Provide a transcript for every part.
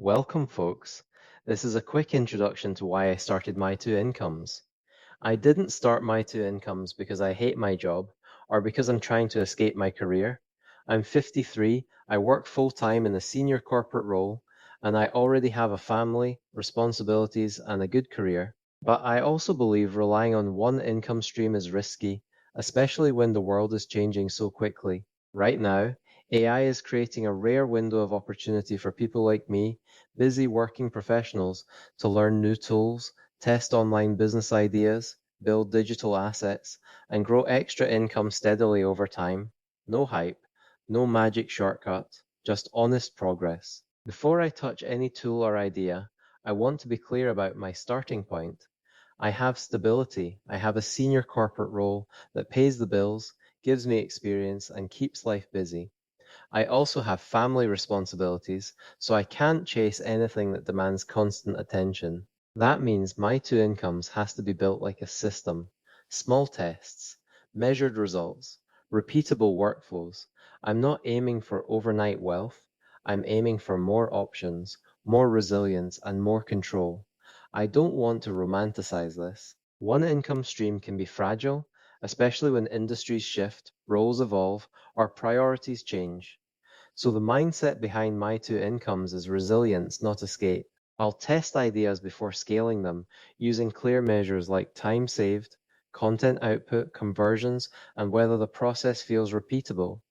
Welcome, folks. This is a quick introduction to why I started my two incomes. I didn't start my two incomes because I hate my job or because I'm trying to escape my career. I'm 53, I work full-time in a senior corporate role, and I already have a family, responsibilities, and a good career. But I also believe relying on one income stream is risky, especially when the world is changing so quickly. Right now, AI is creating a rare window of opportunity for people like me, busy working professionals, to learn new tools, test online business ideas, build digital assets, and grow extra income steadily over time. No hype, no magic shortcut, just honest progress. Before I touch any tool or idea, I want to be clear about my starting point. I have stability. I have a senior corporate role that pays the bills, gives me experience, and keeps life busy. I also have family responsibilities, so I can't chase anything that demands constant attention. That means my two incomes has to be built like a system. Small tests, measured results, repeatable workflows. I'm not aiming for overnight wealth. I'm aiming for more options, more resilience, and more control. I don't want to romanticize this. One income stream can be fragile, especially when industries shift, roles evolve, or priorities change. So the mindset behind my two incomes is resilience, not escape. I'll test ideas before scaling them, using clear measures like time saved, content output, conversions, and whether the process feels repeatable.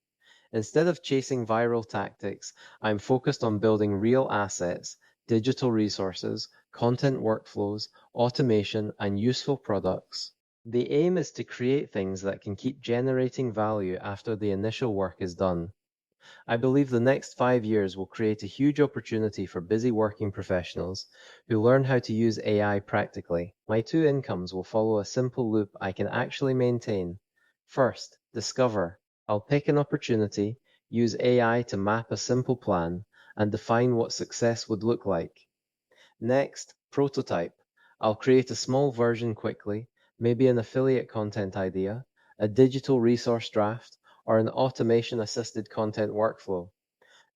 Instead of chasing viral tactics, I'm focused on building real assets, digital resources, content workflows, automation, and useful products. The aim is to create things that can keep generating value after the initial work is done. I believe the next 5 years will create a huge opportunity for busy working professionals who learn how to use AI practically. My two incomes will follow a simple loop I can actually maintain. First, discover. I'll pick an opportunity, use AI to map a simple plan, and define what success would look like. Next, prototype. I'll create a small version quickly, maybe an affiliate content idea, a digital resource draft, or an automation-assisted content workflow.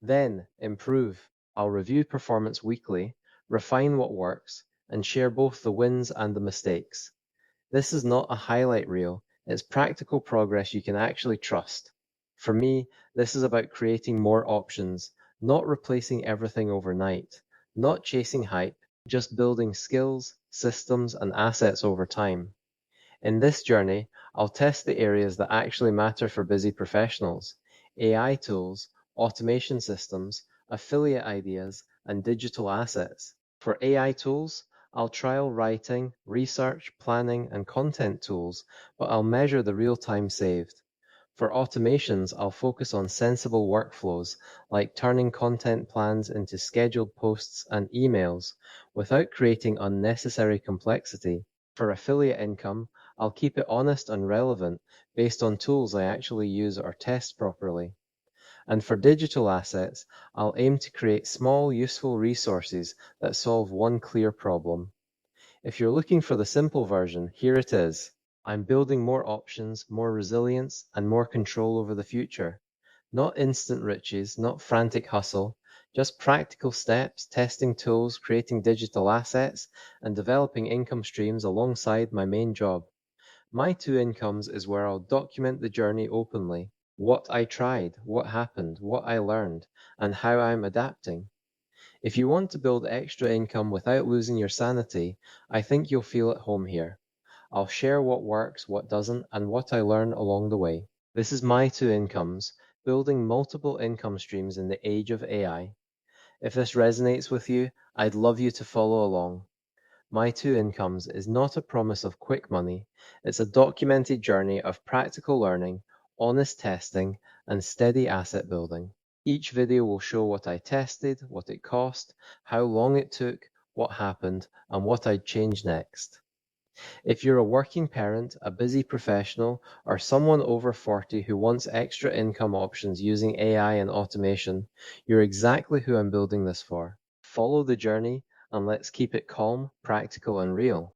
Then, improve. I'll review performance weekly, refine what works, and share both the wins and the mistakes. This is not a highlight reel, it's practical progress you can actually trust. For me, this is about creating more options, not replacing everything overnight, not chasing hype, just building skills, systems, and assets over time. In this journey, I'll test the areas that actually matter for busy professionals: AI tools, automation systems, affiliate ideas, and digital assets. For AI tools, I'll trial writing, research, planning, and content tools, but I'll measure the real time saved. For automations, I'll focus on sensible workflows, like turning content plans into scheduled posts and emails, without creating unnecessary complexity. For affiliate income, I'll keep it honest and relevant, based on tools I actually use or test properly. And for digital assets, I'll aim to create small, useful resources that solve one clear problem. If you're looking for the simple version, here it is. I'm building more options, more resilience, and more control over the future. Not instant riches, not frantic hustle, just practical steps, testing tools, creating digital assets, and developing income streams alongside my main job. My two incomes is where I'll document the journey openly: what I tried, what happened, what I learned, and how I'm adapting. If you want to build extra income without losing your sanity, I think you'll feel at home here. I'll share what works, what doesn't, and what I learn along the way. This is my two incomes, building multiple income streams in the age of AI. If this resonates with you, I'd love you to follow along. My two incomes is not a promise of quick money, it's a documented journey of practical learning, honest testing, and steady asset building. Each video will show what I tested, what it cost, how long it took, what happened, and what I'd change next. If you're a working parent, a busy professional, or someone over 40 who wants extra income options using AI and automation, you're exactly who I'm building this for. Follow the journey, and let's keep it calm, practical, and real.